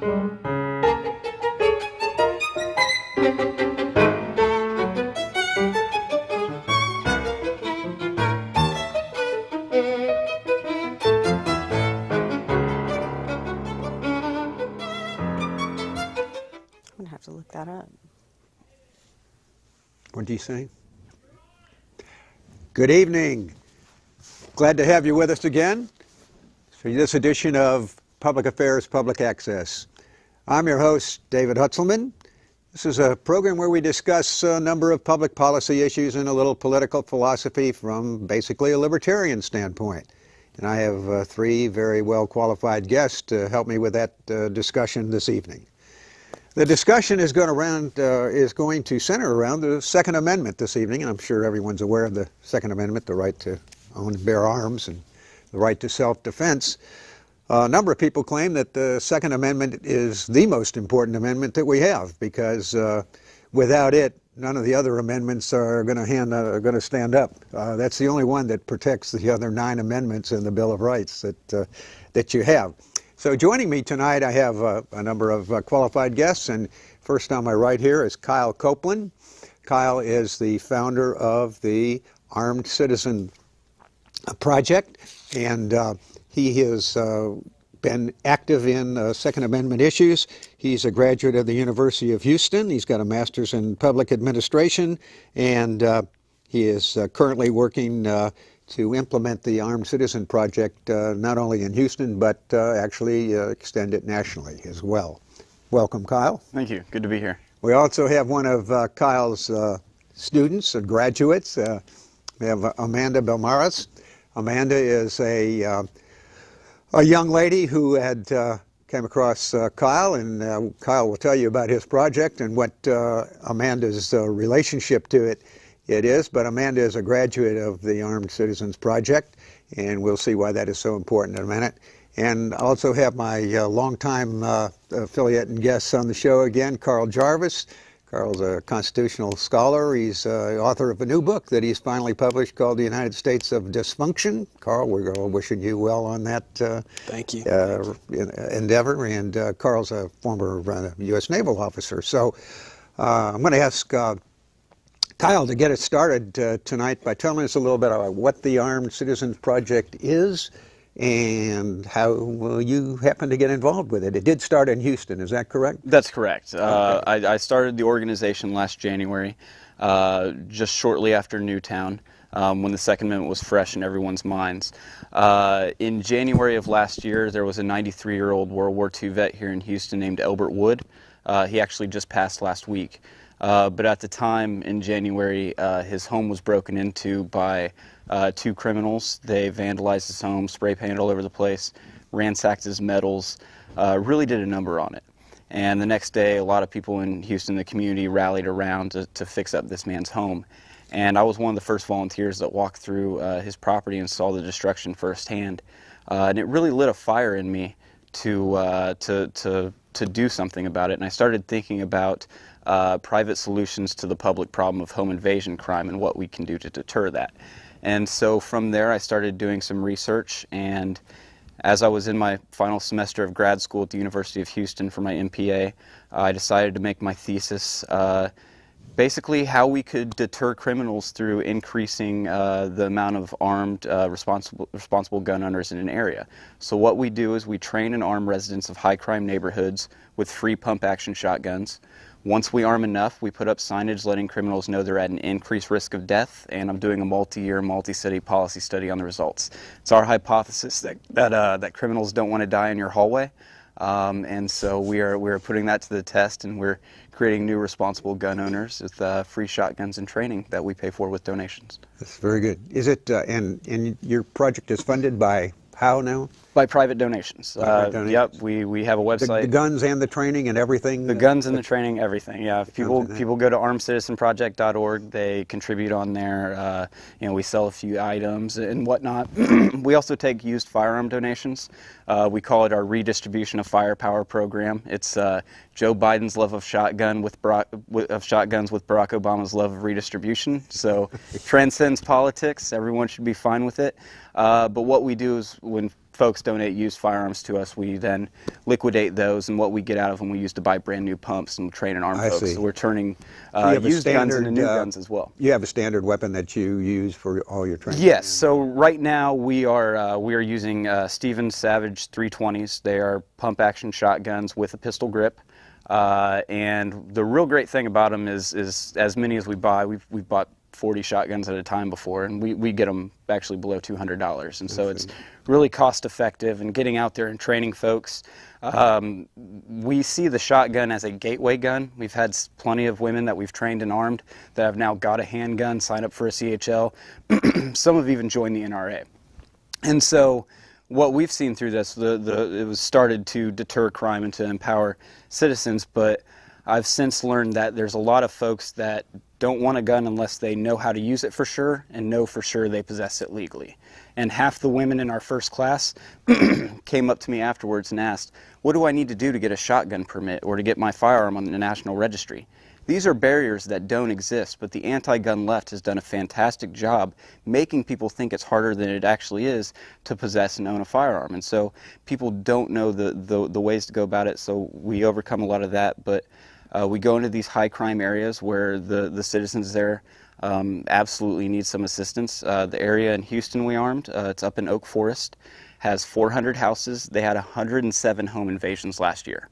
I'm gonna have to look that up. What do you say? Good evening. Glad to have you with us again for this edition of Public Affairs, Public Access. I'm your host, David Hutzelman. This is a program where we discuss a number of public policy issues and a little political philosophy from basically a libertarian standpoint. And I have three very well qualified guests to help me with that discussion this evening. The discussion is going to center around the Second Amendment this evening, and I'm sure everyone's aware of the Second Amendment, the right to own and bear arms and the right to self-defense. A number of people claim that the Second Amendment is the most important amendment that we have, because without it, none of the other amendments are going to stand up. That's the only one that protects the other 9 amendments in the Bill of Rights that you have. So joining me tonight, I have a number of qualified guests, and first on my right here is Kyle Coplen. Kyle is the founder of the Armed Citizen Project, and he has been active in Second Amendment issues. He's a graduate of the University of Houston. He's got a master's in public administration, and he is currently working to implement the Armed Citizen Project not only in Houston, but actually extend it nationally as well. Welcome, Kyle. Thank you. Good to be here. We also have one of Kyle's students and graduates. We have Amanda Belmaris. Amanda is a young lady who had came across Kyle, and Kyle will tell you about his project and what Amanda's relationship to it is. But Amanda is a graduate of the Armed Citizens Project, and we'll see why that is so important in a minute. And I also have my longtime affiliate and guest on the show again, Carl Jarvis. Carl's a constitutional scholar. He's author of a new book that he's finally published called The United States of Dysfunction. Carl, we're all wishing you well on that Thank you. Endeavor. And Carl's a former U.S. naval officer. So I'm going to ask Kyle to get us started tonight by telling us a little bit about what the Armed Citizens Project is and how you happen to get involved with it. It did start in Houston, is that correct? That's correct. Okay. I started the organization last January, just shortly after Newtown, when the Second Amendment was fresh in everyone's minds. In January of last year, there was a 93-year-old World War II vet here in Houston named Elbert Wood. He actually just passed last week. But at the time, in January, his home was broken into by 2 criminals. They vandalized his home, spray painted all over the place, ransacked his metals, really did a number on it. And the next day, a lot of people in Houston, the community, rallied around to fix up this man's home. And I was one of the first volunteers that walked through his property and saw the destruction firsthand. And it really lit a fire in me to do something about it. And I started thinking about private solutions to the public problem of home invasion crime and what we can do to deter that. And so from there I started doing some research, and as I was in my final semester of grad school at the University of Houston for my MPA, I decided to make my thesis basically how we could deter criminals through increasing the amount of armed, responsible gun owners in an area. So what we do is we train and arm residents of high crime neighborhoods with free pump action shotguns. Once we arm enough, we put up signage letting criminals know they're at an increased risk of death, and I'm doing a multi-year, multi-city policy study on the results. It's our hypothesis that criminals don't want to die in your hallway, and so we are putting that to the test, and we're creating new responsible gun owners with free shotguns and training that we pay for with donations. That's very good. Is it, and your project is funded by how now? By private donations. Private donations. Yep, we have a website. The guns and the training and everything? The guns and the training, everything, yeah. If people go to armedcitizenproject.org, they contribute on there. We sell a few items and whatnot. We also take used firearm donations. We call it our redistribution of firepower program. It's Joe Biden's love of shotguns with Barack Obama's love of redistribution. So it transcends politics. Everyone should be fine with it. But what we do is when folks donate used firearms to us, we then liquidate those, and what we get out of them we use to buy brand new pumps and train and arm I folks. see. So we're turning You have a used guns into standard, new guns as well. You have a standard weapon that you use for all your training? Yes. So right now we are using Stevens Savage 320s. They are pump action shotguns with a pistol grip. And the real great thing about them is as many as we buy, we've bought 40 shotguns at a time before, and we get them actually below $200. And so it's really cost effective. And getting out there and training folks, we see the shotgun as a gateway gun. We've had plenty of women that we've trained and armed that have now got a handgun, signed up for a CHL. Some have even joined the NRA. And so what we've seen through this, it was started to deter crime and to empower citizens, but I've since learned that there's a lot of folks that don't want a gun unless they know how to use it for sure and know for sure they possess it legally. And half the women in our first class came up to me afterwards and asked, what do I need to do to get a shotgun permit or to get my firearm on the National Registry? These are barriers that don't exist, but the anti-gun left has done a fantastic job making people think it's harder than it actually is to possess and own a firearm. And so people don't know the ways to go about it, so we overcome a lot of that. But we go into these high crime areas where the citizens there absolutely need some assistance. The area in Houston we armed, it's up in Oak Forest, has 400 houses. They had 107 home invasions last year.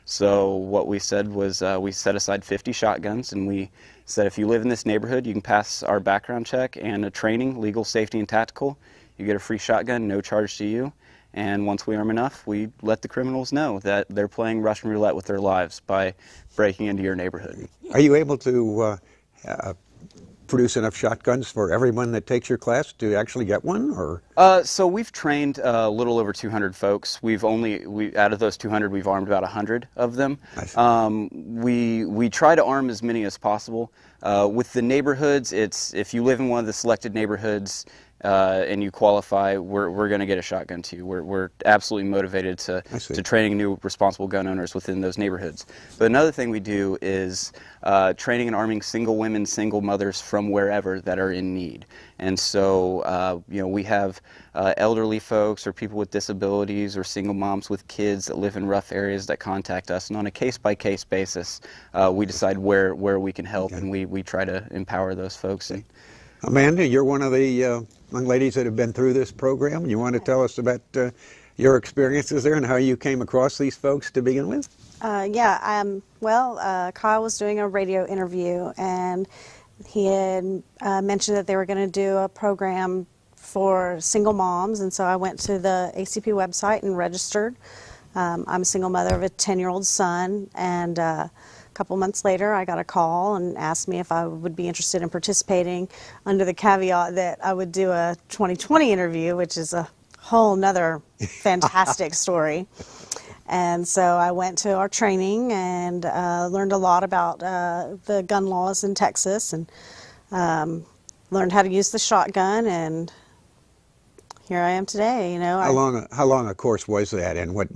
So what we said was we set aside 50 shotguns, and we said if you live in this neighborhood, you can pass our background check and a training, legal, safety, and tactical. You get a free shotgun, no charge to you. And once we arm enough, we let the criminals know that they're playing Russian roulette with their lives by breaking into your neighborhood. Are you able to produce enough shotguns for everyone that takes your class to actually get one, or? So we've trained a little over 200 folks. Out of those 200, we've armed about 100 of them. We try to arm as many as possible. With the neighborhoods, it's if you live in one of the selected neighborhoods and you qualify, we're going to get a shotgun to you. We're absolutely motivated to training new responsible gun owners within those neighborhoods. But another thing we do is training and arming single women, single mothers from wherever that are in need. And so we have elderly folks or people with disabilities or single moms with kids that live in rough areas that contact us, and on a case-by-case basis we decide where we can help, and we try to empower those folks. And Amanda, you're one of the young ladies that have been through this program. You want to tell us about your experiences there and how you came across these folks to begin with? Kyle was doing a radio interview, and he had mentioned that they were going to do a program for single moms, and so I went to the ACP website and registered. I'm a single mother of a 10-year-old son, and a couple months later I got a call and asked me if I would be interested in participating, under the caveat that I would do a 2020 interview, which is a whole nother fantastic story. And so I went to our training and learned a lot about the gun laws in Texas, and learned how to use the shotgun, and here I am today. How long a course was that, and what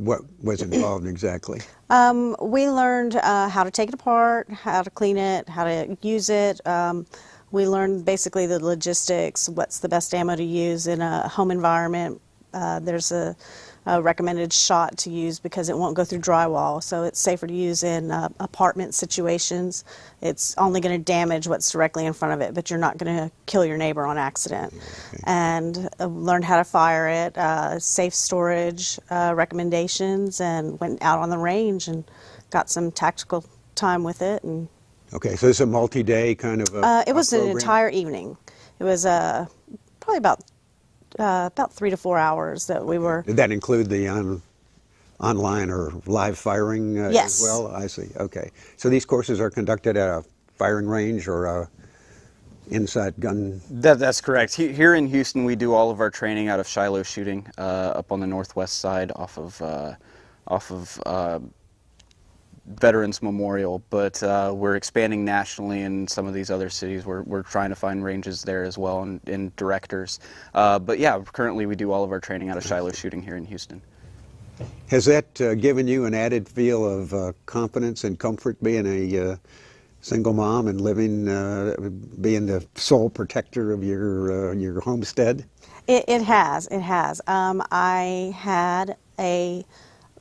was involved exactly? We learned how to take it apart, how to clean it, how to use it. We learned basically the logistics, what's the best ammo to use in a home environment. There's a recommended shot to use because it won't go through drywall, so it's safer to use in apartment situations. It's only going to damage what's directly in front of it, but you're not going to kill your neighbor on accident. And learned how to fire it, safe storage recommendations, and went out on the range and got some tactical time with it. And okay, so it's a multi-day kind of a it was program? an entire evening. It was probably about 3 to 4 hours that we were. Did that include the online or live firing yes. as well? I see. Okay. So these courses are conducted at a firing range or a inside gun? That's correct. Here in Houston, we do all of our training out of Shiloh Shooting up on the northwest side off of Veterans Memorial, but we're expanding nationally in some of these other cities. We're trying to find ranges there as well, and directors. But yeah, currently we do all of our training out of Shiloh Shooting here in Houston. Has that given you an added feel of confidence and comfort being a single mom and living, being the sole protector of your homestead? It has. It has. I had a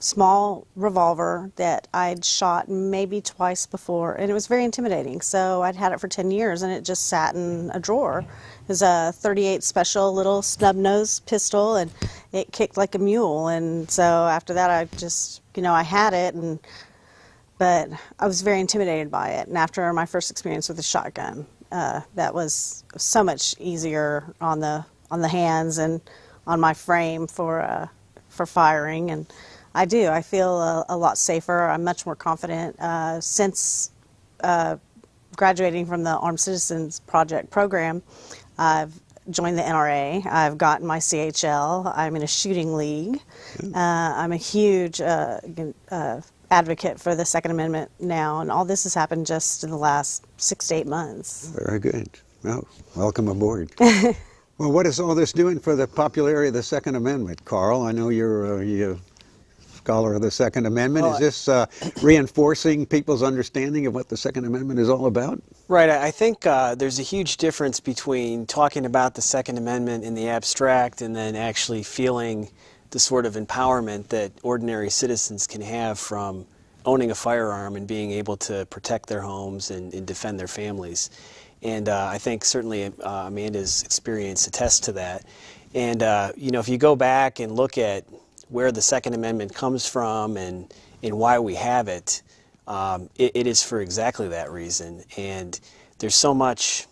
small revolver that I'd shot maybe twice before, and it was very intimidating. So I'd had it for 10 years, and it just sat in a drawer. It was a .38 special little snub-nose pistol, and it kicked like a mule. And so after that, I just, I had it, but I was very intimidated by it. And after my first experience with a shotgun, that was so much easier on the hands and on my frame for firing. And I feel a lot safer. I'm much more confident since graduating from the Armed Citizens Project program. I've joined the NRA. I've gotten my CHL. I'm in a shooting league. I'm a huge advocate for the Second Amendment now, and all this has happened just in the last 6 to 8 months. Very good. Well, welcome aboard. Well, what is all this doing for the popularity of the Second Amendment, Carl? I know you're a scholar of the Second Amendment. Well, is this reinforcing people's understanding of what the Second Amendment is all about? Right. I think there's a huge difference between talking about the Second Amendment in the abstract and then actually feeling the sort of empowerment that ordinary citizens can have from owning a firearm and being able to protect their homes and defend their families. And I think certainly Amanda's experience attests to that. And if you go back and look at where the Second Amendment comes from and why we have it, it is for exactly that reason. And there's so much,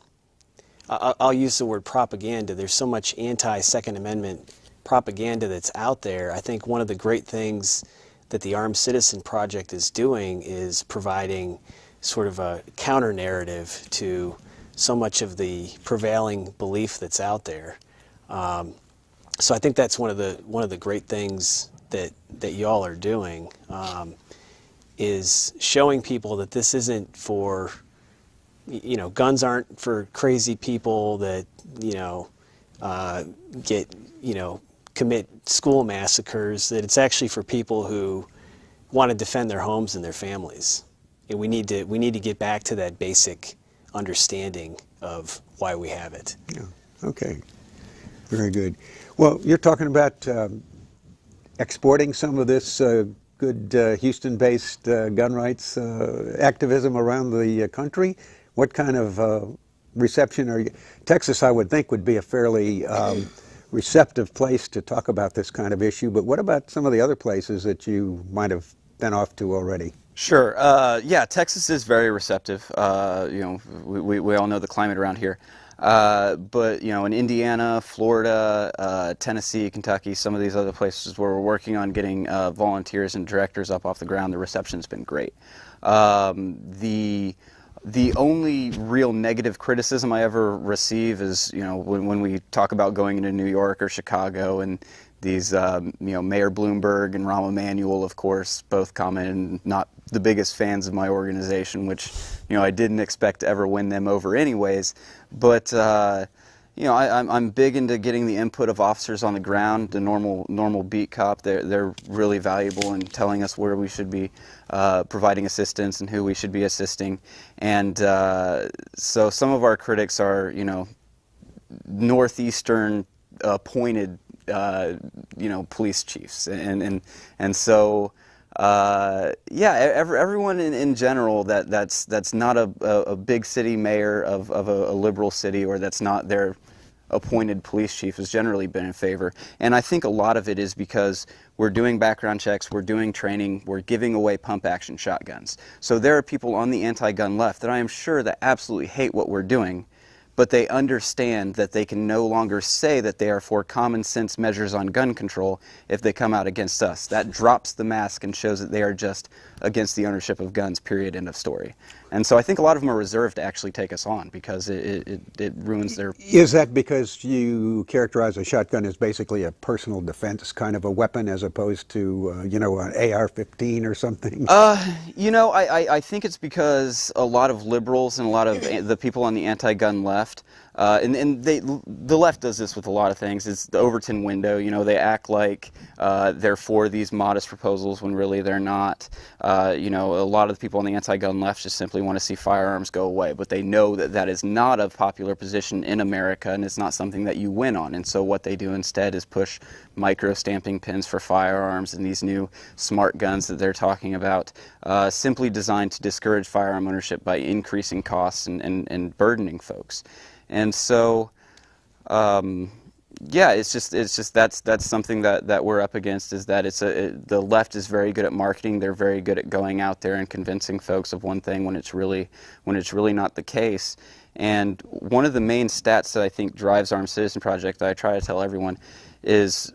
I'll use the word propaganda, there's so much anti-Second Amendment propaganda that's out there. I think one of the great things that the Armed Citizen Project is doing is providing sort of a counter-narrative to so much of the prevailing belief that's out there. So I think that's one of the great things that y'all are doing, is showing people that this isn't for, guns aren't for crazy people that commit school massacres. That it's actually for people who want to defend their homes and their families. And we need to get back to that basic understanding of why we have it. Yeah. Okay. Very good. Well, you're talking about exporting some of this good Houston-based gun rights activism around the country. What kind of reception are you? Texas, I would think, would be a fairly receptive place to talk about this kind of issue, but what about some of the other places that you might have been off to already? Sure. Yeah, Texas is very receptive. We all know the climate around here. But in Indiana, Florida, Tennessee, Kentucky, some of these other places where we're working on getting volunteers and directors up off the ground, the reception's been great. The only real negative criticism I ever receive is, when we talk about going into New York or Chicago, and these, Mayor Bloomberg and Rahm Emanuel, of course, both comment, not the biggest fans of my organization, which, I didn't expect to ever win them over anyways. But, I'm big into getting the input of officers on the ground, the normal beat cop. They're really valuable in telling us where we should be providing assistance and who we should be assisting. And so some of our critics are, northeastern appointed, police chiefs, and so. Everyone in general that's not a big city mayor of a liberal city, or that's not their appointed police chief, has generally been in favor. And I think a lot of it is because we're doing background checks, we're doing training, we're giving away pump action shotguns. So there are people on the anti-gun left that I am sure that absolutely hate what we're doing, but they understand that they can no longer say that they are for common sense measures on gun control if they come out against us. That drops the mask and shows that they are just against the ownership of guns, period, end of story. And so I think a lot of them are reserved to actually take us on because it ruins their... Is that because you characterize a shotgun as basically a personal defense kind of a weapon as opposed to, an AR-15 or something? I think it's because a lot of liberals and a lot of the people on the anti-gun left and the left does this with a lot of things. It's the Overton window. You know, they act like they're for these modest proposals when really they're not. You know, a lot of the people on the anti-gun left just simply want to see firearms go away, but they know that that is not a popular position in America, and it's not something that you win on. And so what they do instead is push micro stamping pins for firearms and these new smart guns that they're talking about, simply designed to discourage firearm ownership by increasing costs and burdening folks. And so, yeah, it's just that's something that we're up against, is that the left is very good at marketing. They're very good at going out there and convincing folks of one thing when it's really not the case. And one of the main stats that I think drives Armed Citizen Project that I try to tell everyone is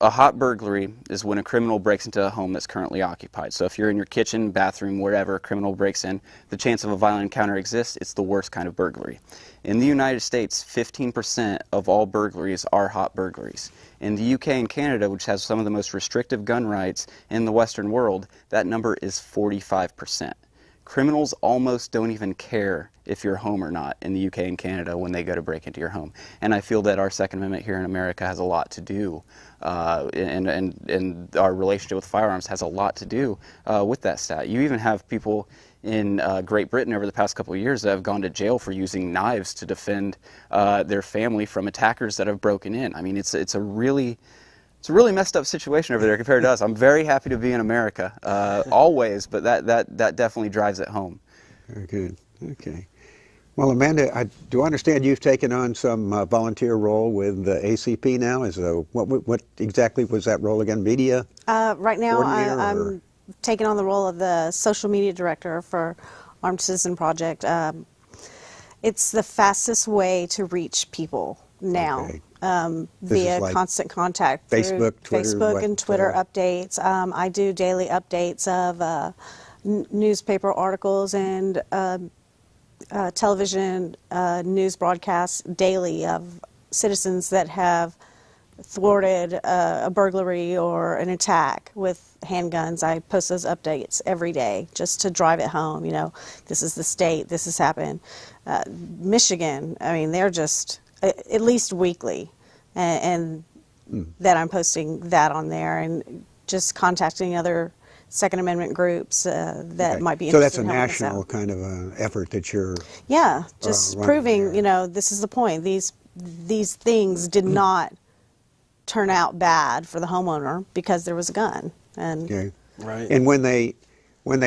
a hot burglary is when a criminal breaks into a home that's currently occupied. So if you're in your kitchen, bathroom, wherever a criminal breaks in, the chance of a violent encounter exists. It's the worst kind of burglary. In the United States, 15% of all burglaries are hot burglaries. In the UK and Canada, which has some of the most restrictive gun rights in the Western world, that number is 45%. Criminals almost don't even care if you're home or not in the UK and Canada when they go to break into your home. And I feel that our Second Amendment here in America has a lot to do, and our relationship with firearms has a lot to do with that stat. You even have people in Great Britain over the past couple of years that have gone to jail for using knives to defend their family from attackers that have broken in. I mean, it's a really messed up situation over there compared to us. I'm very happy to be in America, always, but that definitely drives it home. Very good. Okay. Well, Amanda, do I understand you've taken on some volunteer role with the ACP now? What exactly was that role again? Media? Right now, I'm taking on the role of the social media director for Armed Citizen Project. It's the fastest way to reach people now. Okay. Via like constant contact through Facebook, and Twitter updates. I do daily updates of newspaper articles and television news broadcasts daily of citizens that have thwarted a burglary or an attack with handguns. I post those updates every day just to drive it home. You know, this is the state, this has happened. Michigan, I mean, they're just at least weekly, and that I'm posting that on there and just contacting other Second Amendment groups that might be interested. So that's a national kind of effort that you're just proving there. You know, this is the point. These things did not turn out bad for the homeowner because there was a gun. And okay. Right. And when they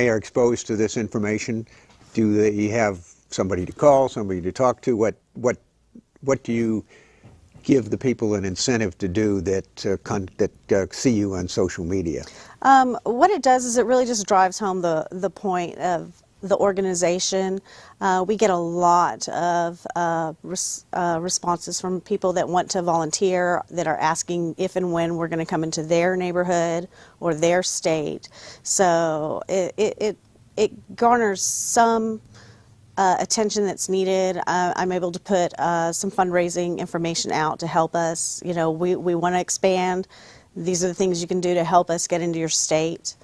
are exposed to this information, do they have somebody to call, somebody to talk to? What do you give the people an incentive to do that see you on social media? What it does is it really just drives home the point of the organization. We get a lot of responses from people that want to volunteer, that are asking if and when we're going to come into their neighborhood or their state. So it garners some attention that's needed. I'm able to put some fundraising information out to help us. You know, we want to expand. These are the things you can do to help us get into your state.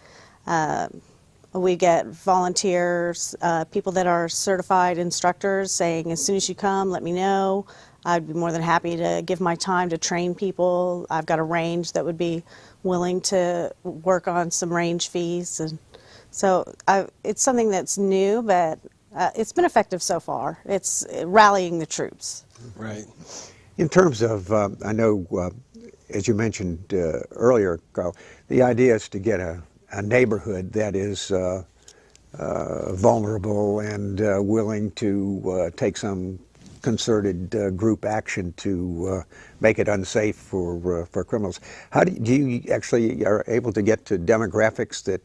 We get volunteers, people that are certified instructors saying, as soon as you come, let me know. I'd be more than happy to give my time to train people. I've got a range that would be willing to work on some range fees. And so it's something that's new, but it's been effective so far. It's rallying the troops. Right. In terms of, I know, as you mentioned earlier, Carl, the idea is to get a neighborhood that is vulnerable and willing to take some concerted group action to make it unsafe for criminals. How do you actually are able to get to demographics that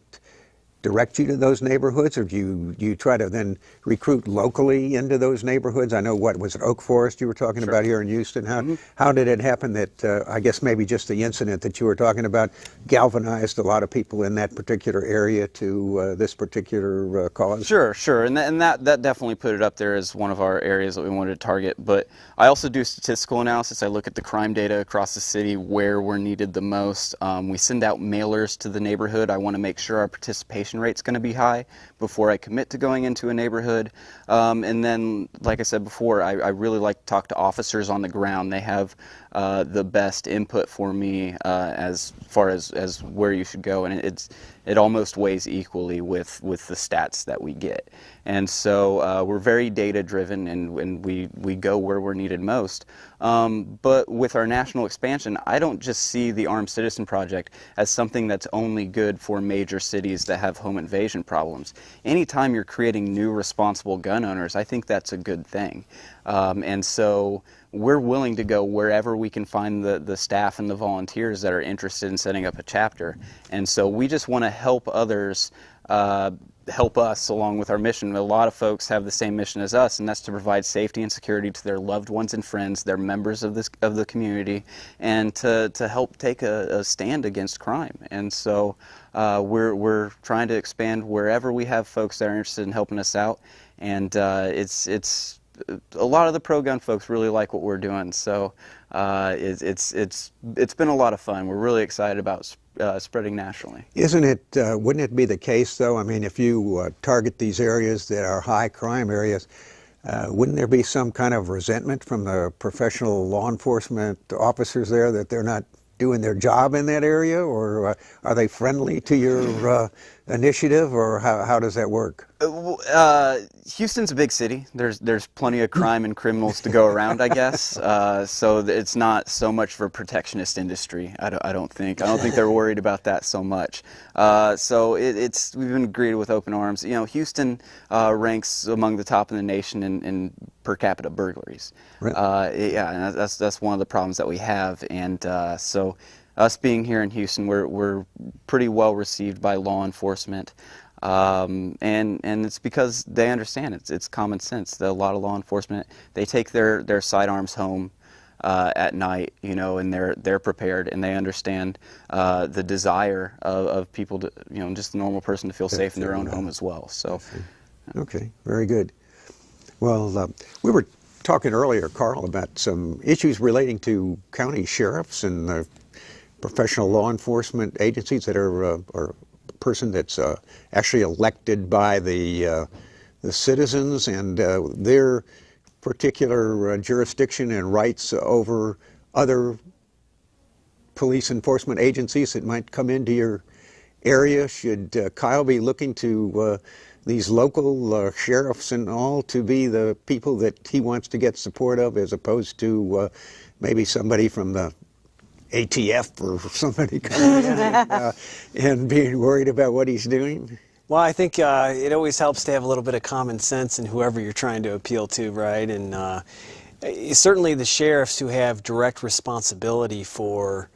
direct you to those neighborhoods, or do you try to then recruit locally into those neighborhoods? I know, what was it, Oak Forest you were talking about here in Houston? How did it happen that, I guess maybe just the incident that you were talking about galvanized a lot of people in that particular area to this particular cause? Sure, and that definitely put it up there as one of our areas that we wanted to target. But I also do statistical analysis. I look at the crime data across the city, where we're needed the most. We send out mailers to the neighborhood. I want to make sure our participation infection rate's going to be high before I commit to going into a neighborhood. And then, like I said before, I really like to talk to officers on the ground. They have the best input for me as far as where you should go, and it almost weighs equally with the stats that we get. And so we're very data driven, and we go where we're needed most. But with our national expansion, I don't just see the Armed Citizen Project as something that's only good for major cities that have home invasion problems. Anytime you're creating new responsible gun owners, I think that's a good thing. And so we're willing to go wherever we can find the staff and the volunteers that are interested in setting up a chapter. And so we just want to help others help us along with our mission. A lot of folks have the same mission as us, and that's to provide safety and security to their loved ones and friends, their members of the community, and to help take a stand against crime. And so we're trying to expand wherever we have folks that are interested in helping us out. And it's a lot of the pro-gun folks really like what we're doing. So it's been a lot of fun. We're really excited about spreading nationally. Wouldn't it be the case, though? I mean, if you target these areas that are high crime areas, wouldn't there be some kind of resentment from the professional law enforcement officers there that they're not doing their job in that area, or are they friendly to your initiative, or how does that work? Houston's a big city. There's plenty of crime and criminals to go around, I guess. So it's not so much for a protectionist industry. I don't think they're worried about that so much. So we've been greeted with open arms. You know, Houston ranks among the top in the nation in per capita burglaries. Right. Yeah, and that's one of the problems that we have. And so us being here in Houston, we're pretty well received by law enforcement. And it's because they understand it's common sense. A lot of law enforcement, they take their sidearms home at night, you know, and they're prepared, and they understand the desire of people to, you know, just the normal person to feel safe in their own home as well. So, okay, very good. Well, we were talking earlier, Carl, about some issues relating to county sheriffs and professional law enforcement agencies that are person that's actually elected by the citizens, and their particular jurisdiction and rights over other police enforcement agencies that might come into your area. Should Kyle be looking to these local sheriffs and all to be the people that he wants to get support of, as opposed to maybe somebody from the ATF or somebody coming in and being worried about what he's doing? Well, I think it always helps to have a little bit of common sense in whoever you're trying to appeal to, right? And certainly the sheriffs who have direct responsibility for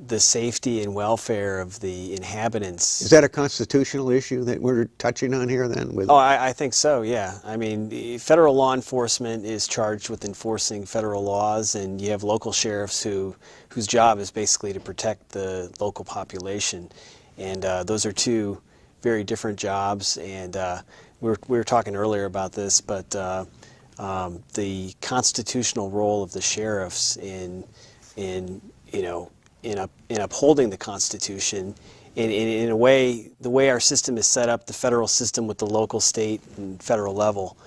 the safety and welfare of the inhabitants. Is that a constitutional issue that we're touching on here then? Oh, I think so, yeah. I mean, federal law enforcement is charged with enforcing federal laws, and you have local sheriffs whose job is basically to protect the local population. And those are two very different jobs, and we were talking earlier about this, but the constitutional role of the sheriffs in upholding the Constitution, in a way, the way our system is set up, the federal system with the local, state, and federal level,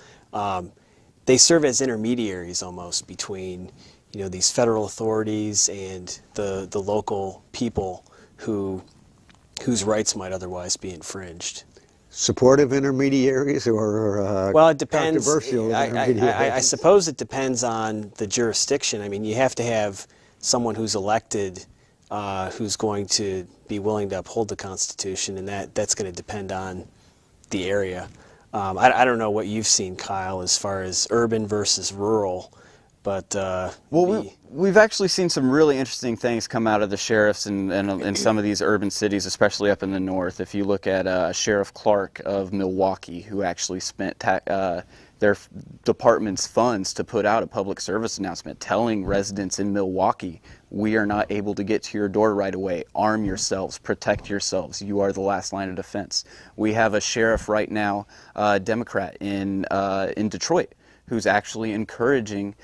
they serve as intermediaries almost between, you know, these federal authorities and the local people whose rights might otherwise be infringed. Supportive intermediaries, or well, it depends. Controversial intermediaries? I suppose it depends on the jurisdiction. I mean, you have to have someone who's elected who's going to be willing to uphold the Constitution, and that's going to depend on the area. I don't know what you've seen, Kyle, as far as urban versus rural, but well, we've actually seen some really interesting things come out of the sheriffs in some of these urban cities, especially up in the north. If you look at Sheriff Clark of Milwaukee, who actually spent their department's funds to put out a public service announcement telling residents in Milwaukee, we are not able to get to your door right away. Arm yourselves, protect yourselves. You are the last line of defense. We have a sheriff right now, Democrat in Detroit, who's actually encouraging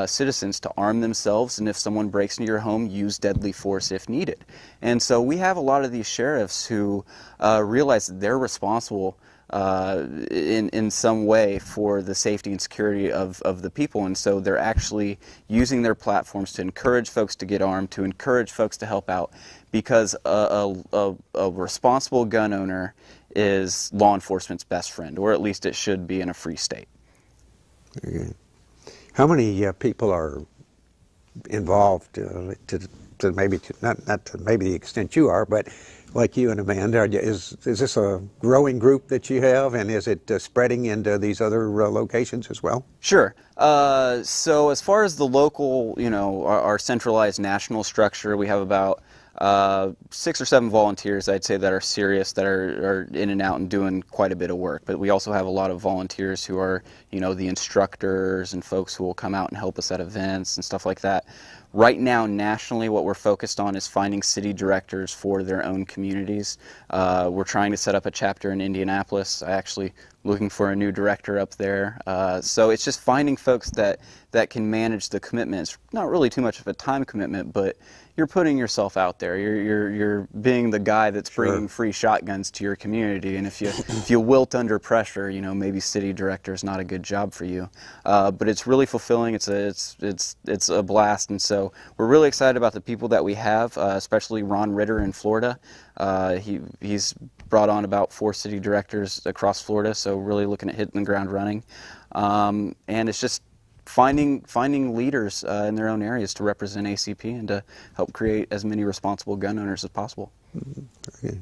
citizens to arm themselves, and if someone breaks into your home, use deadly force if needed. And so we have a lot of these sheriffs who realize that they're responsible in some way for the safety and security of the people, and so they're actually using their platforms to encourage folks to get armed, to encourage folks to help out, because a responsible gun owner is law enforcement's best friend, or at least it should be in a free state. Okay. How many people are involved to maybe not to maybe the extent you are, but like you and Amanda, is this a growing group that you have, and is it spreading into these other locations as well? Sure. So as far as the local, our centralized national structure, we have about 6 or 7 volunteers, I'd say, that are serious, that are in and out and doing quite a bit of work. But we also have a lot of volunteers who are, the instructors and folks who will come out and help us at events and stuff like that. Right now, nationally, what we're focused on is finding city directors for their own communities. We're trying to set up a chapter in Indianapolis. I'm actually looking for a new director up there. So it's just finding folks that can manage the commitment. It's not really too much of a time commitment, but you're putting yourself out there. You're being the guy that's bringing free shotguns to your community, and if you wilt under pressure, maybe city director is not a good job for you. But it's really fulfilling. It's a blast, and so we're really excited about the people that we have, especially Ron Ritter in Florida. He's brought on about 4 city directors across Florida, so really looking at hitting the ground running. And it's just finding leaders in their own areas to represent ACP and to help create as many responsible gun owners as possible. Okay.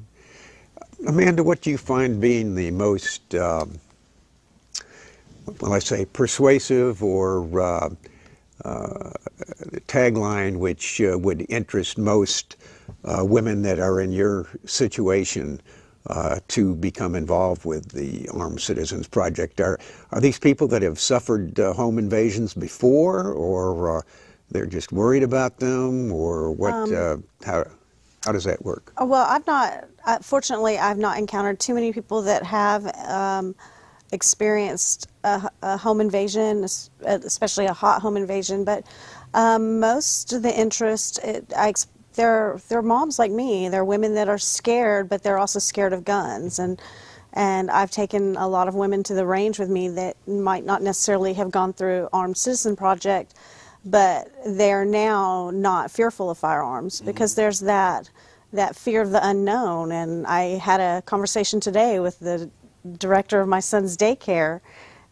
Amanda, what do you find being the most, persuasive or tagline which would interest most women that are in your situation to become involved with the Armed Citizens Project? Are these people that have suffered home invasions before, or they're just worried about them, or what? How does that work? Well, fortunately, I've not encountered too many people that have experienced a home invasion, especially a hot home invasion. But most of the interest, they're moms like me. They're women that are scared, but they're also scared of guns. And I've taken a lot of women to the range with me that might not necessarily have gone through Armed Citizen Project, but they're now not fearful of firearms because there's that fear of the unknown. And I had a conversation today with the director of my son's daycare,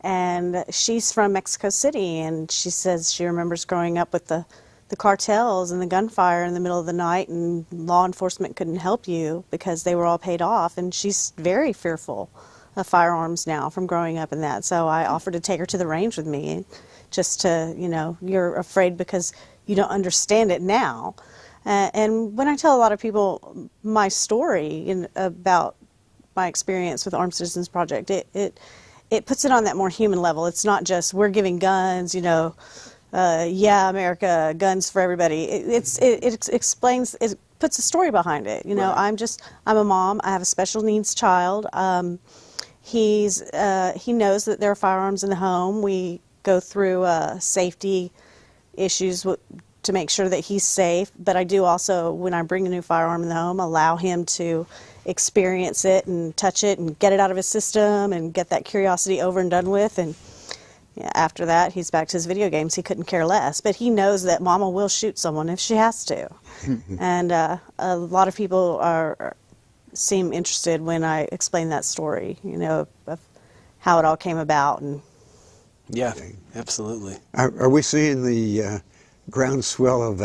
and she's from Mexico City, and she says she remembers growing up with the cartels and the gunfire in the middle of the night, and law enforcement couldn't help you because they were all paid off, and she's very fearful of firearms now from growing up in that. So I offered to take her to the range with me, just to, you're afraid because you don't understand it now. And when I tell a lot of people my story about my experience with Armed Citizens Project, it puts it on that more human level. It's not just we're giving guns, yeah, America, guns for everybody. It explains, it puts a story behind it. Right. I'm a mom. I have a special needs child. He knows that there are firearms in the home. We go through safety issues to make sure that he's safe. But I do also, when I bring a new firearm in the home, allow him to experience it and touch it and get it out of his system and get that curiosity over and done with. And after that, he's back to his video games. He couldn't care less. But he knows that Mama will shoot someone if she has to. And a lot of people seem interested when I explain that story, of how it all came about. And yeah, absolutely. Are we seeing the groundswell of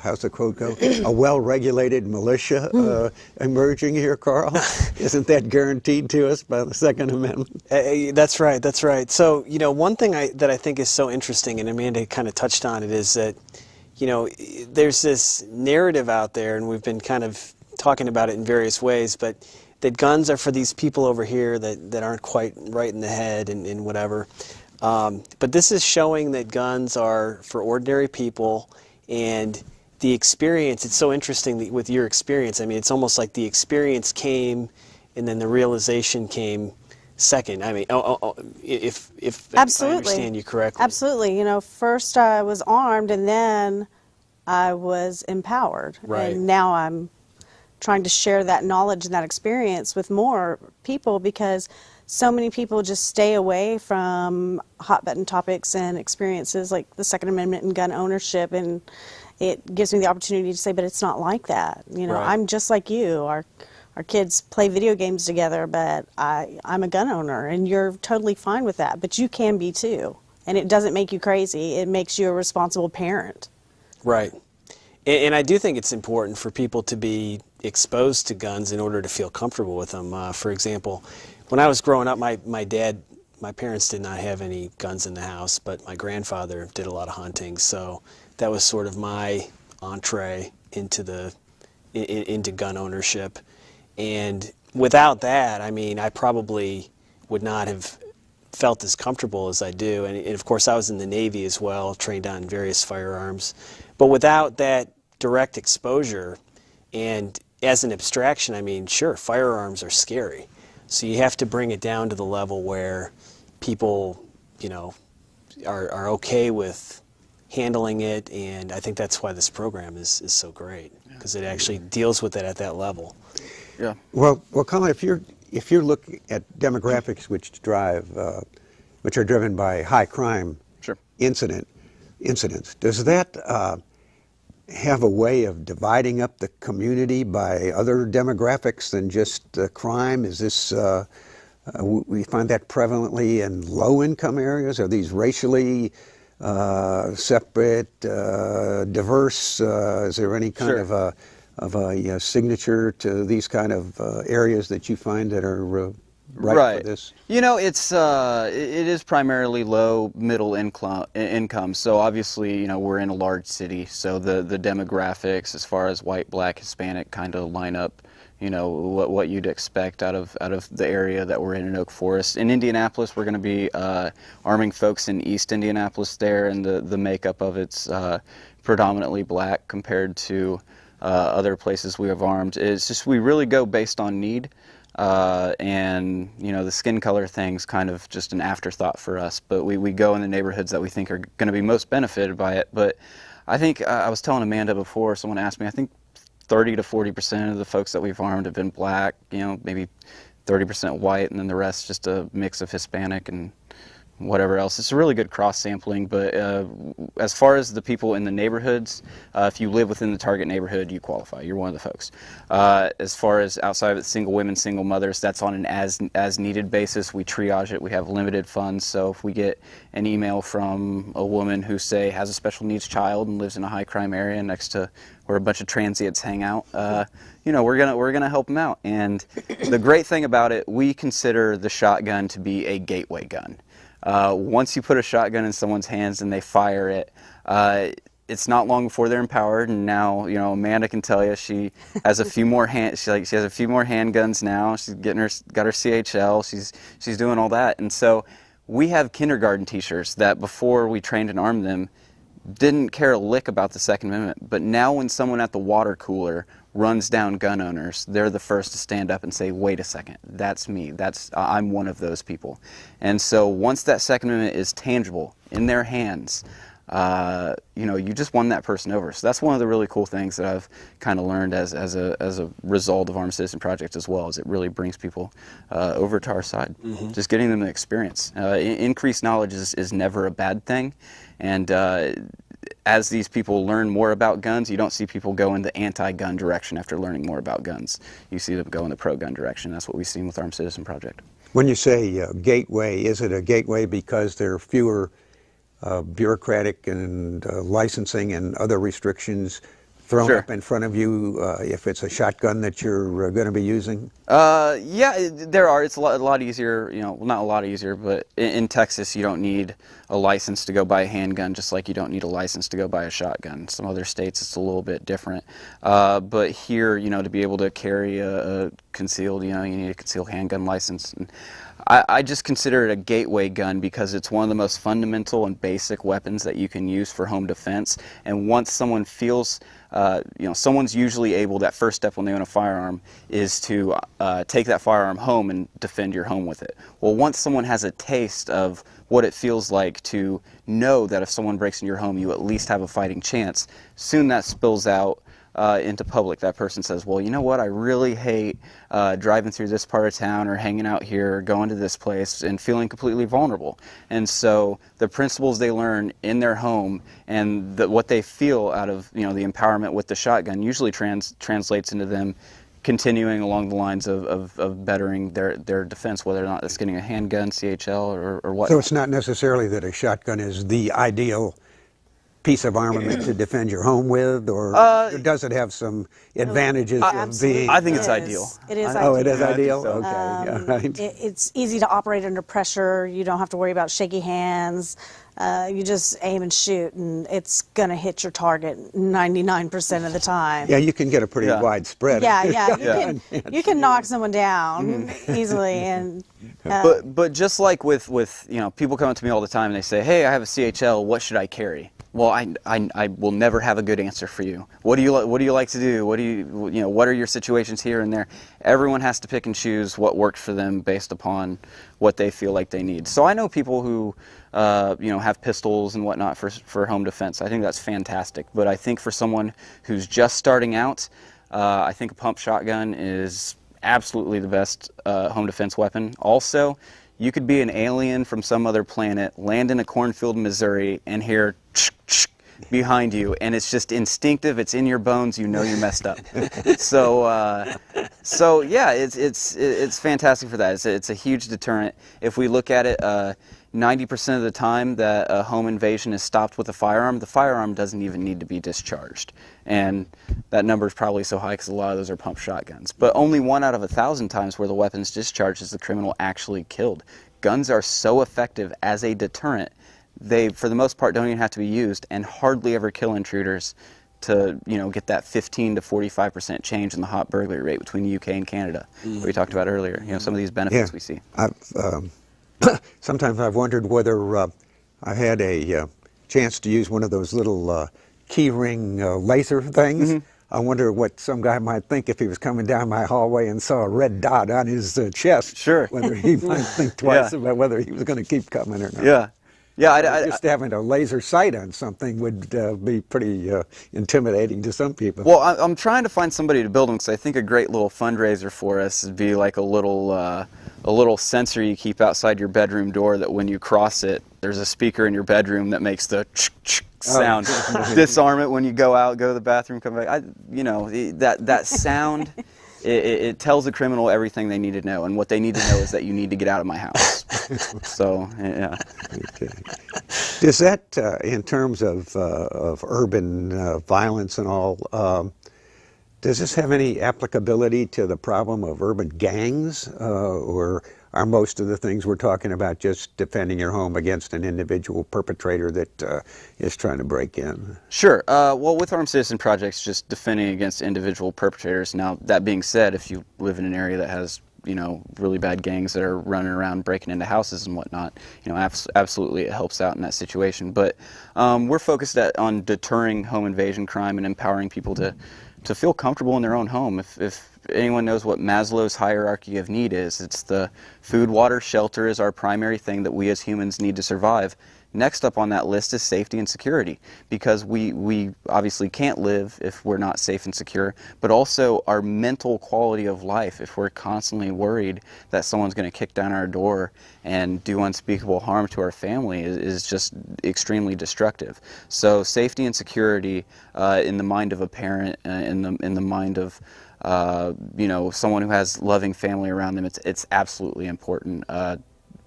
how's the quote go? A well-regulated militia emerging here, Carl? Isn't that guaranteed to us by the Second Amendment? That's right, that's right. So, one thing that I think is so interesting, and Amanda kind of touched on it, is that, there's this narrative out there, and we've been kind of talking about it in various ways, but that guns are for these people over here that aren't quite right in the head and whatever. But this is showing that guns are for ordinary people, and the experience, it's so interesting with your experience. I mean, it's almost like the experience came and then the realization came second? I mean, if Absolutely. I understand you correctly. Absolutely. You know, first I was armed and then I was empowered. Right. And now I'm trying to share that knowledge and that experience with more people, because so many people just stay away from hot button topics and experiences like the Second Amendment and gun ownership, and it gives me the opportunity to say, but it's not like that. You know, Right. I'm just like you. Our kids play video games together, but I'm a gun owner, and you're totally fine with that. But you can be too, and it doesn't make you crazy. It makes you a responsible parent. Right. And I do think it's important for people to be exposed to guns in order to feel comfortable with them. For example, when I was growing up, my parents did not have any guns in the house, but my grandfather did a lot of hunting, so that was sort of my entree into into gun ownership. And without that, I mean, I probably would not have felt as comfortable as I do. And of course, I was in the Navy as well, trained on various firearms. But without that direct exposure, and as an abstraction, I mean, sure, firearms are scary. So you have to bring it down to the level where people, you know, are okay with handling it. And I think that's why this program is so great, because it actually deals with it at that level. Yeah. Well, Colin, if you're looking at demographics which are driven by high crime Sure. incidents, does that have a way of dividing up the community by other demographics than just crime? Is this we find that prevalently in low-income areas? Are these racially separate, diverse? Is there any kind Sure. of a signature to these kind of areas that you find that are right for this? You know, it is primarily low middle income. So obviously, you know, we're in a large city, so the demographics as far as white, black, Hispanic kind of line up, you know, what you'd expect out of the area that we're in Oak Forest. In Indianapolis, we're going to be arming folks in East Indianapolis there, and the makeup of it's predominantly black compared to other places we have armed. It's just we really go based on need. And you know, the skin color thing's kind of just an afterthought for us, but we go in the neighborhoods that we think are going to be most benefited by it. But I think I was telling Amanda before, someone asked me, I think 30 to 40% of the folks that we've armed have been black, you know, maybe 30% white, and then the rest just a mix of Hispanic and whatever else. It's a really good cross sampling, but as far as the people in the neighborhoods, if you live within the target neighborhood, you qualify. You're one of the folks. As far as outside of it, single women, single mothers, that's on an as needed basis. We triage it. We have limited funds, so if we get an email from a woman who, say, has a special needs child and lives in a high crime area next to where a bunch of transients hang out, you know, we're gonna help them out. And the great thing about it, we consider the shotgun to be a gateway gun. Once you put a shotgun in someone's hands and they fire it, it's not long before they're empowered. And now, you know, Amanda can tell you she has a few more she has a few more handguns now. She's got her CHL. She's doing all that. And so we have kindergarten teachers that before we trained and armed them didn't care a lick about the Second Amendment. But now when someone at the water cooler runs down gun owners, they're the first to stand up and say, wait a second, that's me. I'm one of those people. And so once that Second Amendment is tangible in their hands, you know, you just won that person over. So that's one of the really cool things that I've kind of learned as a result of Armed Citizen Project as well, is it really brings people over to our side. Mm-hmm. Just getting them the experience. Increased knowledge is never a bad thing. And as these people learn more about guns, you don't see people go in the anti-gun direction after learning more about guns. You see them go in the pro-gun direction. That's what we've seen with Armed Citizen Project. When you say gateway, is it a gateway because there are fewer bureaucratic and licensing and other restrictions thrown Sure. up in front of you if it's a shotgun that you're going to be using? Yeah, there are. It's a lot easier, you know, well, not a lot easier, but in Texas you don't need a license to go buy a handgun, just like you don't need a license to go buy a shotgun. Some other states it's a little bit different. But here, you know, to be able to carry a concealed, you know, you need a concealed handgun license. And I just consider it a gateway gun because it's one of the most fundamental and basic weapons that you can use for home defense. And once someone feels someone's usually able, that first step when they own a firearm is to take that firearm home and defend your home with it. Well, once someone has a taste of what it feels like to know that if someone breaks in your home, you at least have a fighting chance, soon that spills out into public. That person says, well, you know what, I really hate driving through this part of town or hanging out here or going to this place and feeling completely vulnerable. And so the principles they learn in their home and what they feel out of the empowerment with the shotgun usually translates into them continuing along the lines of bettering their defense, whether or not it's getting a handgun, CHL, or what. So it's not necessarily that a shotgun is the ideal piece of armament to defend your home with, or does it have some advantages of being? I think it's ideal. It is Oh, it is I think ideal? so. Okay. Yeah, right. It's easy to operate under pressure. You don't have to worry about shaky hands. You just aim and shoot, and it's going to hit your target 99% of the time. Yeah, you can get a pretty wide spread. Yeah. You can knock someone down easily. And but just like with people come up to me all the time and they say, hey, I have a CHL, what should I carry? Well, I will never have a good answer for you. What do you like to do? What are your situations here and there? Everyone has to pick and choose what works for them based upon what they feel like they need. So I know people who have pistols and whatnot for home defense. I think that's fantastic. But I think for someone who's just starting out, I think a pump shotgun is absolutely the best home defense weapon. Also, you could be an alien from some other planet, land in a cornfield in Missouri, and hear behind you, and it's just instinctive. It's in your bones. You know you messed up. So yeah, it's fantastic for that. It's a huge deterrent. If we look at it, 90% of the time that a home invasion is stopped with a firearm, the firearm doesn't even need to be discharged. And that number is probably so high because a lot of those are pump shotguns. But only 1 out of 1,000 times where the weapon's discharged is the criminal actually killed. Guns are so effective as a deterrent, they, for the most part, don't even have to be used and hardly ever kill intruders to get that 15 to 45% change in the hot burglary rate between the UK and Canada, that we talked about earlier. Some of these benefits we see. Sometimes I've wondered whether I had a chance to use one of those little key ring laser things. I wonder what some guy might think if he was coming down my hallway and saw a red dot on his chest. Sure. Whether he might think twice about whether he was going to keep coming or not. Yeah, just having a laser sight on something would be pretty intimidating to some people. Well, I'm trying to find somebody to build them, because I think a great little fundraiser for us would be like a little sensor you keep outside your bedroom door that when you cross it, there's a speaker in your bedroom that makes the sound. Disarm it when you go to the bathroom, come back. That sound. It tells the criminal everything they need to know, and what they need to know is that you need to get out of my house. So, yeah. Okay. Does that, in terms of urban violence and all, does this have any applicability to the problem of urban gangs, or are most of the things we're talking about just defending your home against an individual perpetrator that is trying to break in? Sure. Well, with Armed Citizen Projects, just defending against individual perpetrators. Now, that being said, if you live in an area that has really bad gangs that are running around breaking into houses and whatnot, absolutely it helps out in that situation. But we're focused on deterring home invasion crime and empowering people to feel comfortable in their own home. If anyone knows what Maslow's hierarchy of need is, it's the food, water, shelter is our primary thing that we as humans need to survive. Next up on that list is safety and security, because we obviously can't live if we're not safe and secure, but also our mental quality of life, if we're constantly worried that someone's going to kick down our door and do unspeakable harm to our family, is just extremely destructive. So safety and security in the mind of a parent, in the mind of someone who has loving family around them, it's absolutely important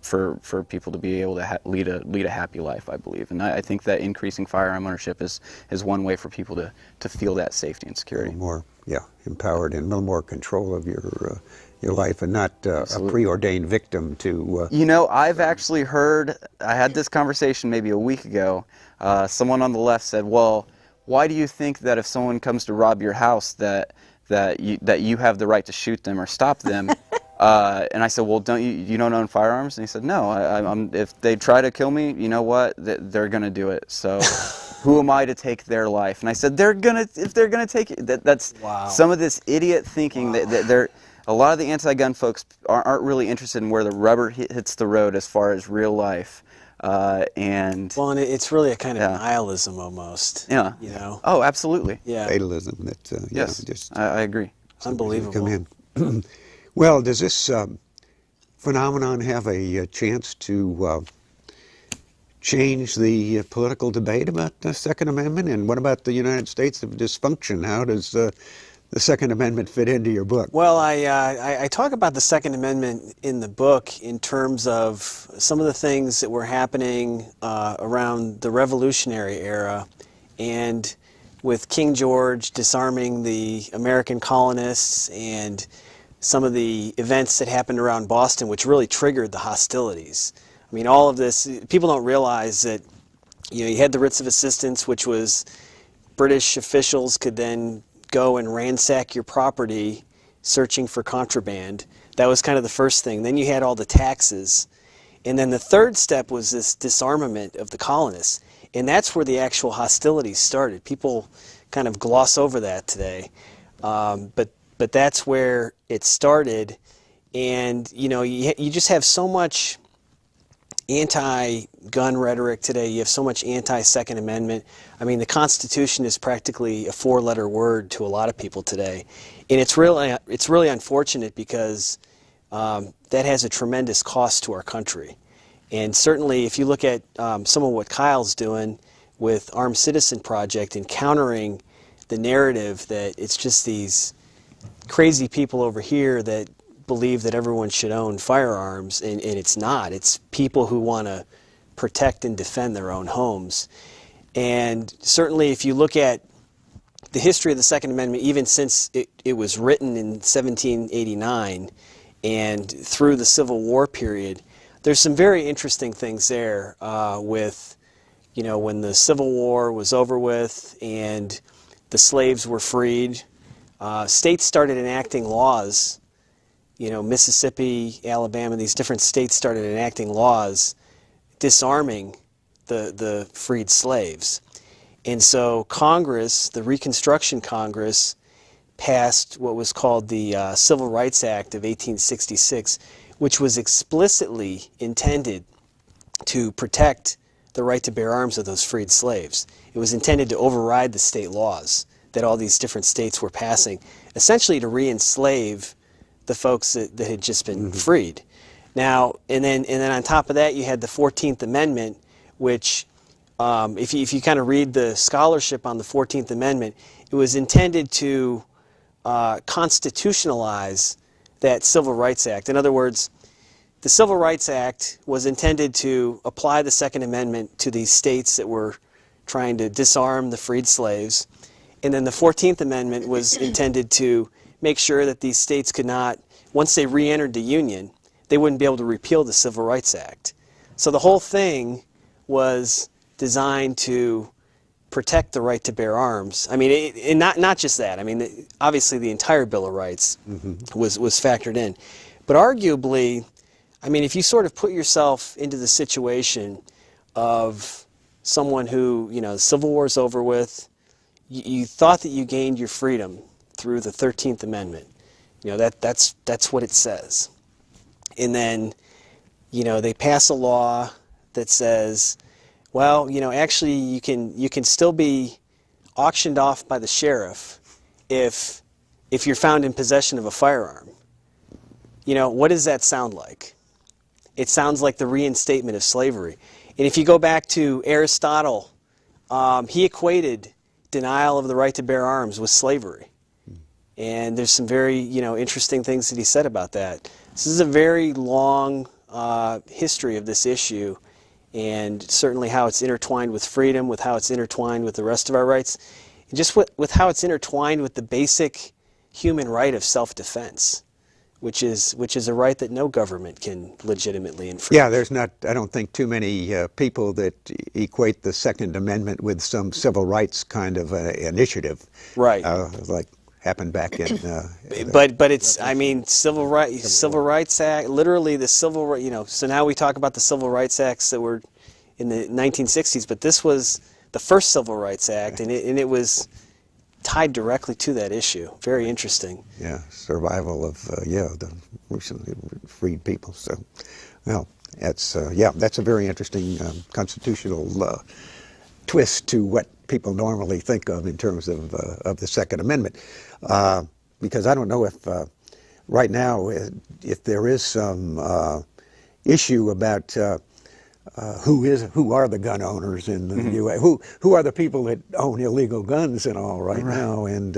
for people to be able to lead a happy life, I believe. And I think that increasing firearm ownership is one way for people to feel that safety and security. A little more, empowered and a little more control of your life, and not a preordained victim to... I've actually heard, I had this conversation maybe a week ago, someone on the left said, well, why do you think that if someone comes to rob your house that you have the right to shoot them or stop them? And I said, well, you don't own firearms? And he said, no, if they try to kill me, you know what, they're going to do it. So Who am I to take their life? And I said, if they're gonna take it, that's Wow. some of this idiot thinking that they're. A lot of the anti-gun folks aren't really interested in where the rubber hits the road as far as real life. And well, and it's really a kind of nihilism almost. Yeah. You know. Oh, absolutely. Yeah. Fatalism. That Yes. just I agree. Unbelievable. come in. Well, does this phenomenon have a chance to change the political debate about the Second Amendment? And what about the United States of dysfunction? How does the Second Amendment fit into your book? Well, I talk about the Second Amendment in the book in terms of some of the things that were happening around the Revolutionary era, and with King George disarming the American colonists and some of the events that happened around Boston, which really triggered the hostilities. I mean, all of this, people don't realize that, you know, you had the writs of assistance, which was British officials could then go and ransack your property searching for contraband. That was kind of the first thing. Then you had all the taxes. And then the third step was this disarmament of the colonists. And that's where the actual hostilities started. People kind of gloss over that today. But that's where it started. And, you know, you just have so much anti-gun rhetoric today. You have so much anti-Second Amendment. I mean, the Constitution is practically a four-letter word to a lot of people today. And it's really unfortunate because that has a tremendous cost to our country. And certainly if you look at some of what Kyle's doing with Armed Citizen Project and countering the narrative that it's just these crazy people over here that believe that everyone should own firearms, and it's not. It's people who want to protect and defend their own homes. And certainly if you look at the history of the Second Amendment, even since it was written in 1789 and through the Civil War period, there's some very interesting things there with, you know, when the Civil War was over with and the slaves were freed, states started enacting laws. You know, Mississippi, Alabama, these different states started enacting laws disarming the freed slaves. And so Congress, the Reconstruction Congress, passed what was called the Civil Rights Act of 1866, which was explicitly intended to protect the right to bear arms of those freed slaves. It was intended to override the state laws that all these different states were passing, essentially to re-enslave the folks that had just been freed. Now, and then on top of that, you had the 14th Amendment, which, if you kind of read the scholarship on the 14th Amendment, it was intended to constitutionalize that Civil Rights Act. In other words, the Civil Rights Act was intended to apply the Second Amendment to these states that were trying to disarm the freed slaves. And then the 14th Amendment was intended to make sure that these states could not, once they re-entered the Union, they wouldn't be able to repeal the Civil Rights Act. So the whole thing was designed to protect the right to bear arms. I mean, and not just that. I mean, obviously the entire Bill of Rights was factored in. But arguably, I mean, if you sort of put yourself into the situation of someone who, you know, the Civil War's over with, you thought that you gained your freedom through the 13th Amendment. You know, that's what it says. And then, you know, they pass a law that says, well, you know, actually you can still be auctioned off by the sheriff if you're found in possession of a firearm. You know, what does that sound like? It sounds like the reinstatement of slavery. And if you go back to Aristotle, he equated denial of the right to bear arms with slavery. And there's some very, you know, interesting things that he said about that. This is a very long history of this issue, and certainly how it's intertwined with freedom, with how it's intertwined with the rest of our rights, and just with how it's intertwined with the basic human right of self-defense, which is a right that no government can legitimately infringe. Yeah, there's not, I don't think, too many people that equate the Second Amendment with some civil rights kind of initiative. Right. Like happened back in. But it's, I mean, Civil Rights Act, literally the Civil Rights, you know, so now we talk about the Civil Rights Acts that were in the 1960s, but this was the first Civil Rights Act, and it was tied directly to that issue. Very interesting. Yeah, survival of the recently freed people. So, well, that's that's a very interesting constitutional twist to what people normally think of in terms of the Second Amendment. Because I don't know if right now if there is some issue about who are the gun owners in the U.S. Who are the people that own illegal guns and all right now, and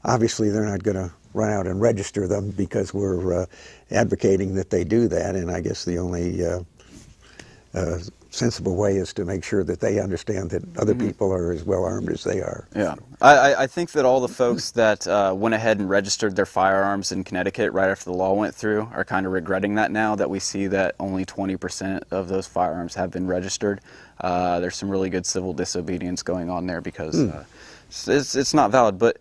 obviously they're not going to run out and register them because we're advocating that they do that, and I guess the only sensible way is to make sure that they understand that other people are as well armed as they are. Yeah, I think that all the folks that went ahead and registered their firearms in Connecticut right after the law went through are kind of regretting that now that we see that only 20% of those firearms have been registered. There's some really good civil disobedience going on there because it's not valid. But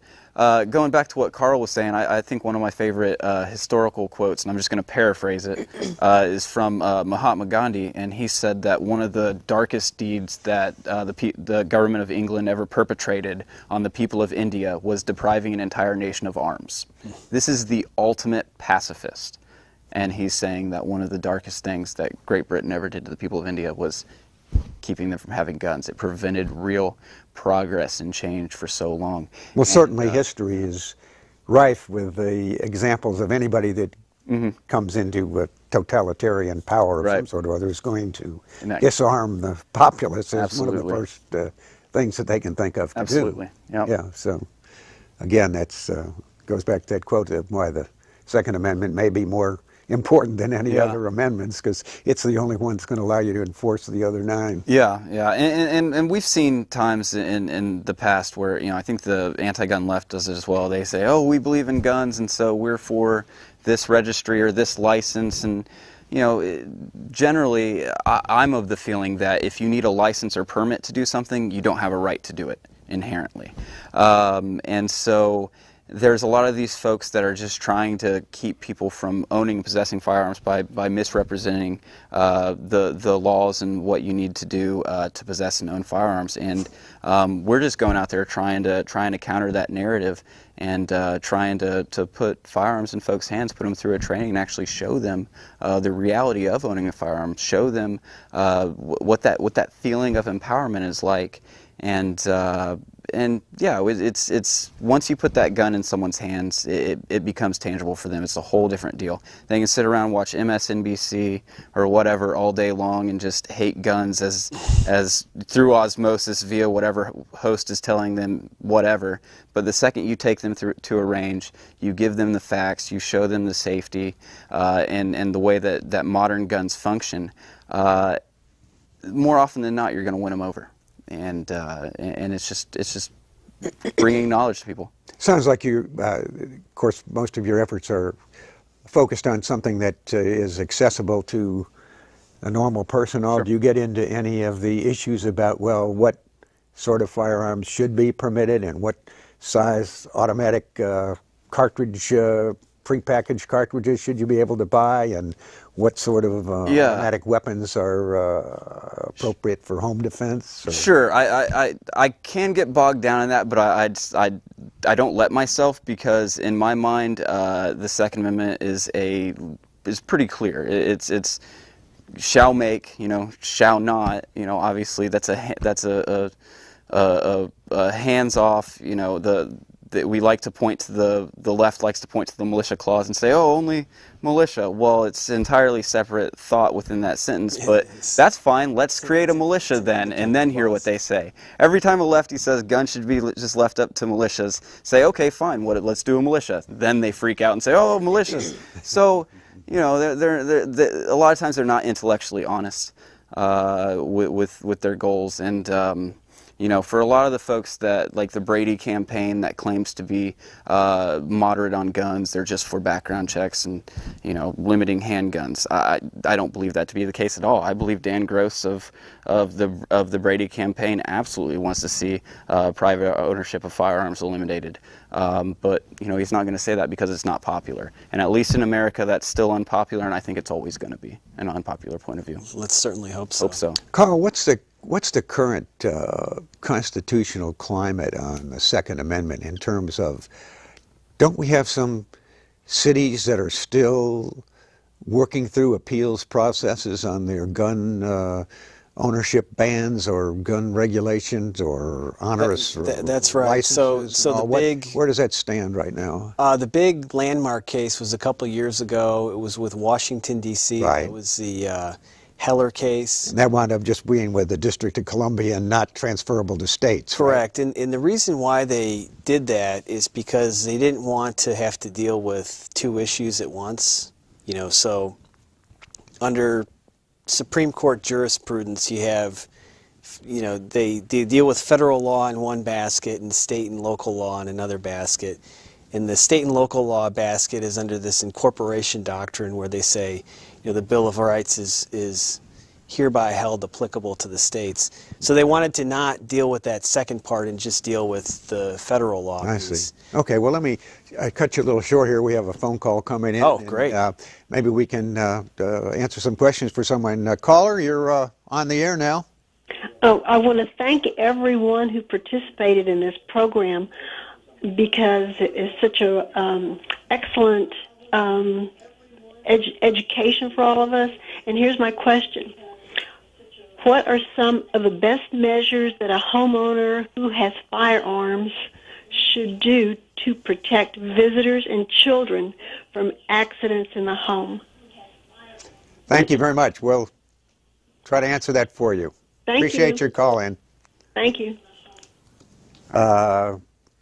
going back to what Carl was saying, I think one of my favorite historical quotes, and I'm just going to paraphrase it, is from Mahatma Gandhi, and he said that one of the darkest deeds that the government of England ever perpetrated on the people of India was depriving an entire nation of arms. This is the ultimate pacifist, and he's saying that one of the darkest things that Great Britain ever did to the people of India was keeping them from having guns. It prevented real progress and change for so long. Well, certainly history is rife with the examples of anybody that comes into totalitarian power of some sort or other is going to disarm the populace as one of the first things that they can think of to do. Yep. Yeah, so again, that's goes back to that quote of why the Second Amendment may be more important than any other amendments because it's the only one that's going to allow you to enforce the other 9. Yeah, and we've seen times in the past where, I think the anti-gun left does it as well. They say, oh, we believe in guns and so we're for this registry or this license, and generally I'm of the feeling that if you need a license or permit to do something, you don't have a right to do it inherently. And so there's a lot of these folks that are just trying to keep people from owning and possessing firearms by misrepresenting the laws and what you need to do to possess and own firearms. And we're just going out there trying to counter that narrative and trying to put firearms in folks' hands, put them through a training, and actually show them the reality of owning a firearm, show them what that feeling of empowerment is like. And yeah, it's once you put that gun in someone's hands, it becomes tangible for them. It's a whole different deal. They can sit around and watch MSNBC or whatever all day long and just hate guns as through osmosis via whatever host is telling them whatever. But the second you take them to a range, you give them the facts, you show them the safety and the way that modern guns function, more often than not, you're going to win them over. And it's just bringing knowledge to people. Sounds like you, of course, most of your efforts are focused on something that is accessible to a normal person. Sure. Do you get into any of the issues about, well, what sort of firearms should be permitted and what size automatic cartridge, prepackaged cartridges should you be able to buy, and what sort of automatic weapons are appropriate for home defense? Or? Sure, I can get bogged down in that, but I don't let myself, because in my mind the Second Amendment is pretty clear. It's shall make, shall not. Obviously that's a hands off. We like to point to the left likes to point to the militia clause and say, oh, only militia. Well, it's entirely separate thought within that sentence, but that's fine. Let's create a militia then, and then hear what they say. Every time a lefty says guns should be just left up to militias, say, okay, fine, let's do a militia. Then they freak out and say, oh, militias. So, they're a lot of times they're not intellectually honest with their goals, and for a lot of the folks that, like the Brady campaign that claims to be moderate on guns, they're just for background checks and, limiting handguns. I don't believe that to be the case at all. I believe Dan Gross of the Brady campaign absolutely wants to see private ownership of firearms eliminated. But he's not going to say that because it's not popular. And at least in America, that's still unpopular, and I think it's always going to be an unpopular point of view. Let's certainly hope so. Hope so. Carl, what's the current constitutional climate on the Second Amendment in terms of, don't we have some cities that are still working through appeals processes on their gun ownership bans or gun regulations or onerous that's right. licenses? So where does that stand right now? The big landmark case was a couple years ago. It was with Washington, D.C. Right. It was the Heller case. And that wound up just being with the District of Columbia and not transferable to states. Correct. Right? And the reason why they did that is because they didn't want to have to deal with two issues at once. So under Supreme Court jurisprudence, you have, they deal with federal law in one basket and state and local law in another basket. And the state and local law basket is under this incorporation doctrine where they say, the Bill of Rights is hereby held applicable to the states. So they wanted to not deal with that second part and just deal with the federal law piece. I see. Okay, well, let me cut you a little short here. We have a phone call coming in. Oh, great. Maybe we can answer some questions for someone. Caller, you're on the air now. Oh, I want to thank everyone who participated in this program because it is such a excellent education for all of us. And here's my question. What are some of the best measures that a homeowner who has firearms should do to protect visitors and children from accidents in the home? Thank you very much. We'll try to answer that for you. Appreciate your call in. Thank you.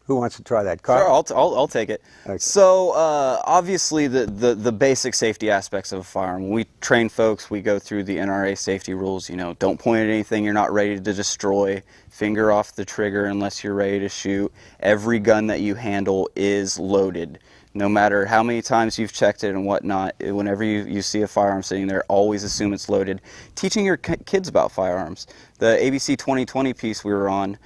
Who wants to try that? Carl? Sure, I'll take it. Okay. So obviously the basic safety aspects of a firearm. When we train folks, we go through the NRA safety rules. Don't point at anything you're not ready to destroy. Finger off the trigger unless you're ready to shoot. Every gun that you handle is loaded. No matter how many times you've checked it and whatnot, whenever you see a firearm sitting there, always assume it's loaded. Teaching your kids about firearms. The ABC 2020 piece we were on,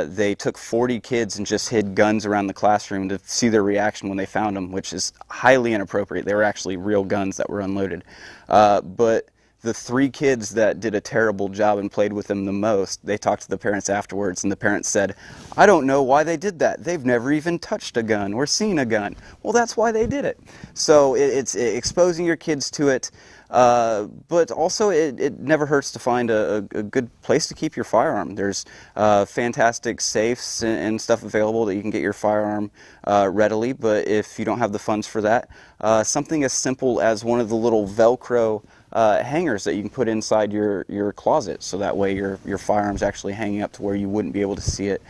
they took 40 kids and just hid guns around the classroom to see their reaction when they found them, which is highly inappropriate. They were actually real guns that were unloaded. But the 3 kids that did a terrible job and played with them the most, they talked to the parents afterwards, and the parents said, I don't know why they did that. They've never even touched a gun or seen a gun. Well, that's why they did it. So it's exposing your kids to it, but also it never hurts to find a good place to keep your firearm. There's fantastic safes and stuff available that you can get your firearm readily, but if you don't have the funds for that, something as simple as one of the little Velcro hangers that you can put inside your closet, so that way your firearm's actually hanging up to where you wouldn't be able to see it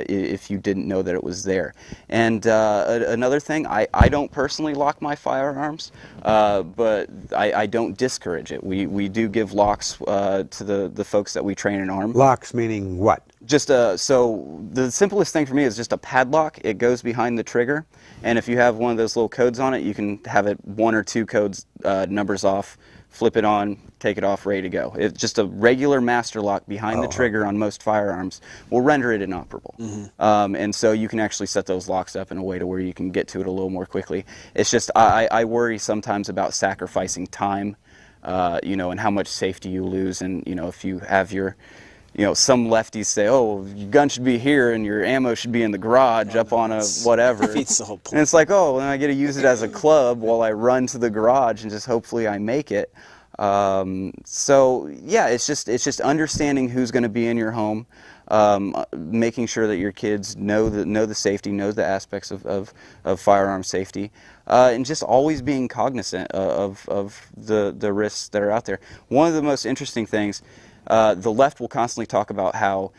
if you didn't know that it was there. And another thing, I don't personally lock my firearms, but I don't discourage it. We do give locks to the folks that we train and arm. Locks meaning what? Just so the simplest thing for me is just a padlock. It goes behind the trigger, and if you have one of those little codes on it, you can have it 1 or 2 codes, numbers off, flip it on, take it off, ready to go. It's just a regular master lock behind the trigger on most firearms will render it inoperable. Mm-hmm. And so you can actually set those locks up in a way to where you can get to it a little more quickly. It's just I worry sometimes about sacrificing time, and how much safety you lose. And if you have your some lefties say, oh, your gun should be here and your ammo should be in the garage up on a whatever. Defeats the whole point. And it's like, oh, then I get to use it as a club while I run to the garage and just hopefully I make it. So yeah, it's just understanding who's going to be in your home, making sure that your kids know the safety, know the aspects of firearm safety, and just always being cognizant of the risks that are out there. One of the most interesting things. The left will constantly talk about how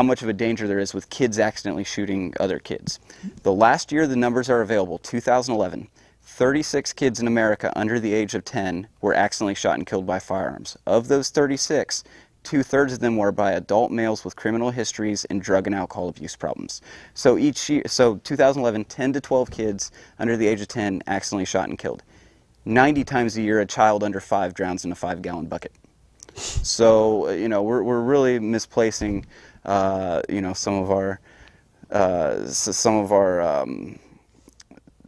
much of a danger there is with kids accidentally shooting other kids. The last year the numbers are available, 2011, 36 kids in America under the age of 10 were accidentally shot and killed by firearms. Of those 36, 2/3 of them were by adult males with criminal histories and drug and alcohol abuse problems. So each year, 2011, 10 to 12 kids under the age of 10 accidentally shot and killed. 90 times a year a child under 5 drowns in a 5-gallon bucket. So we're really misplacing some of our some of our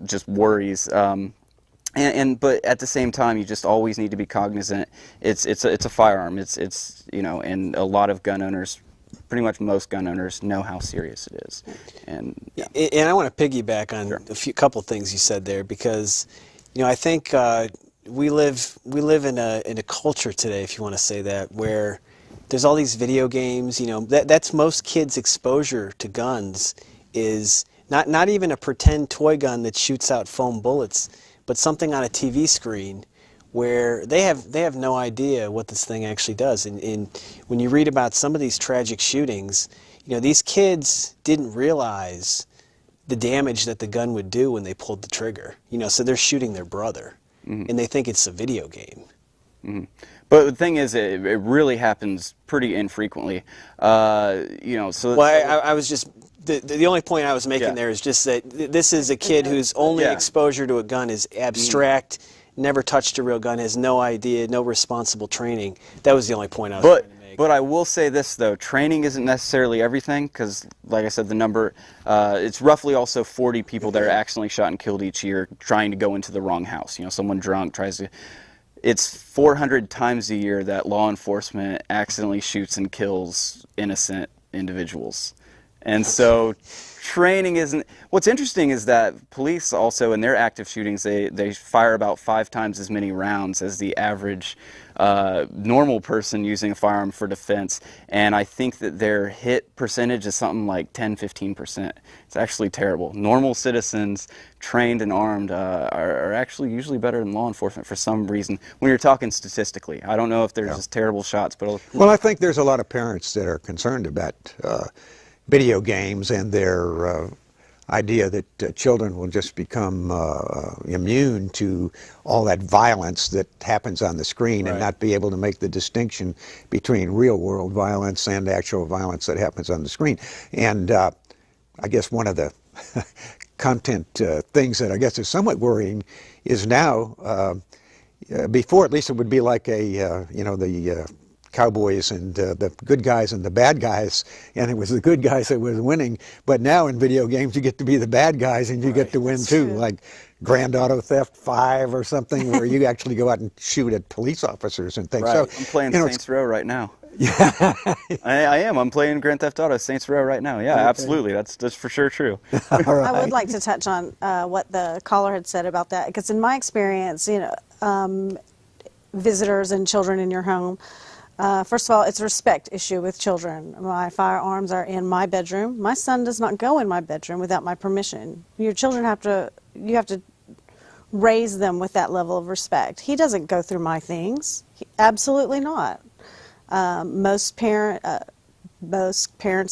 just worries. But at the same time, you just always need to be cognizant. It's a firearm. It's you know, and a lot of gun owners, pretty much most gun owners, know how serious it is. And yeah. And I want to piggyback on Sure. couple things you said there, because you know, I think we live in a culture today, if you want to say that, where there's all these video games. You know, that's most kids' exposure to guns is not even a pretend toy gun that shoots out foam bullets, but something on a TV screen where they have no idea what this thing actually does. And when you read about some of these tragic shootings, you know, these kids didn't realize the damage that the gun would do when they pulled the trigger. You know, so they're shooting their brother, and they think it's a video game. But the thing is, it really happens pretty infrequently. You know, so Well, I was just the only point I was making there is just that this is a kid whose only exposure to a gun is abstract, never touched a real gun, has no idea, no responsible training. That was the only point I was trying to make. But I will say this, though. Training isn't necessarily everything, because, like I said, the number, it's roughly also 40 people that are accidentally shot and killed each year trying to go into the wrong house. You know, someone drunk tries to... It's 400 times a year that law enforcement accidentally shoots and kills innocent individuals. And so training isn't... What's interesting is that police also, in their active shootings, they fire about 5 times as many rounds as the average normal person using a firearm for defense. And I think that their hit percentage is something like 10–15%. It's actually terrible. Normal citizens, trained and armed, are actually usually better than law enforcement for some reason, when you're talking statistically. I don't know if there's just terrible shots, but... Well, I think there's a lot of parents that are concerned about video games and their idea that children will just become immune to all that violence that happens on the screen and not be able to make the distinction between real-world violence and actual violence that happens on the screen. And I guess one of the content things that I guess is somewhat worrying is now, before at least it would be like a, you know, the cowboys and the good guys and the bad guys, and it was the good guys that was winning. But now in video games, you get to be the bad guys and you get to win too, like Grand Auto Theft 5 or something, where you actually go out and shoot at police officers and things. So, I'm playing you know, Saints Row right now. Yeah, I am. I'm playing Grand Theft Auto Saints Row right now. Yeah, absolutely. That's for sure true. I would like to touch on what the caller had said about that, because in my experience, you know, visitors and children in your home, first of all, it's a respect issue with children. My firearms are in my bedroom. My son does not go in my bedroom without my permission. Your children you have to raise them with that level of respect. He doesn't go through my things. Absolutely not. Most parents,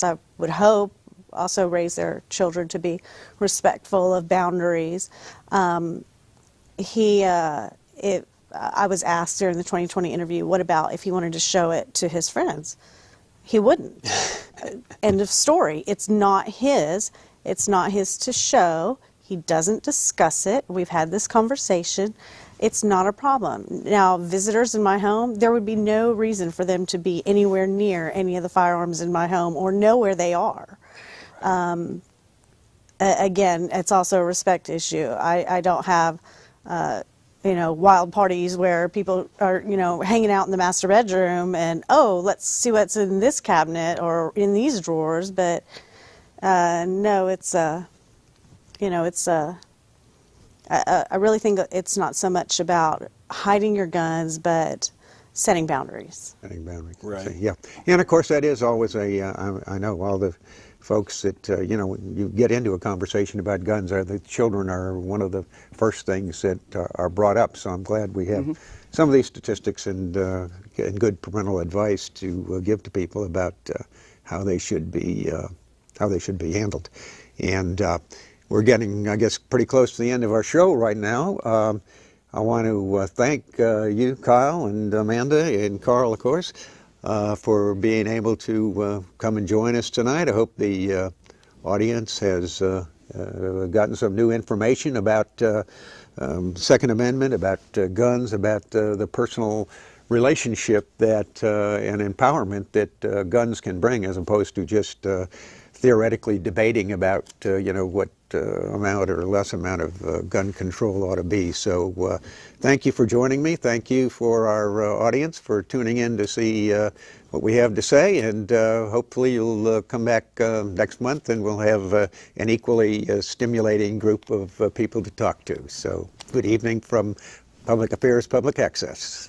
I would hope, also raise their children to be respectful of boundaries. I was asked during the 2020 interview, what about if he wanted to show it to his friends? He wouldn't. End of story. It's not his. It's not his to show. He doesn't discuss it. We've had this conversation. It's not a problem. Now, visitors in my home, there would be no reason for them to be anywhere near any of the firearms in my home or know where they are. Again, it's also a respect issue. I don't have... you know, wild parties where people are, you know, hanging out in the master bedroom and, oh, let's see what's in this cabinet or in these drawers. But no, it's, you know, it's, I really think it's not so much about hiding your guns, but setting boundaries. Setting boundaries. Right. Yeah. And of course, that is always I know all the folks that, you know, when you get into a conversation about guns, the children are one of the first things that are brought up. So I'm glad we have some of these statistics and good parental advice to give to people about how they should be handled. And we're getting, I guess, pretty close to the end of our show right now. I want to thank you, Kyle, and Amanda, and Carl, of course, for being able to come and join us tonight. I hope the audience has gotten some new information about Second Amendment, about guns, about the personal relationship that and empowerment that guns can bring, as opposed to just theoretically debating about, what amount or less amount of gun control ought to be. So thank you for joining me. Thank you for our audience for tuning in to see what we have to say, and hopefully you'll come back next month and we'll have an equally stimulating group of people to talk to. So good evening from Public Affairs, Public Access.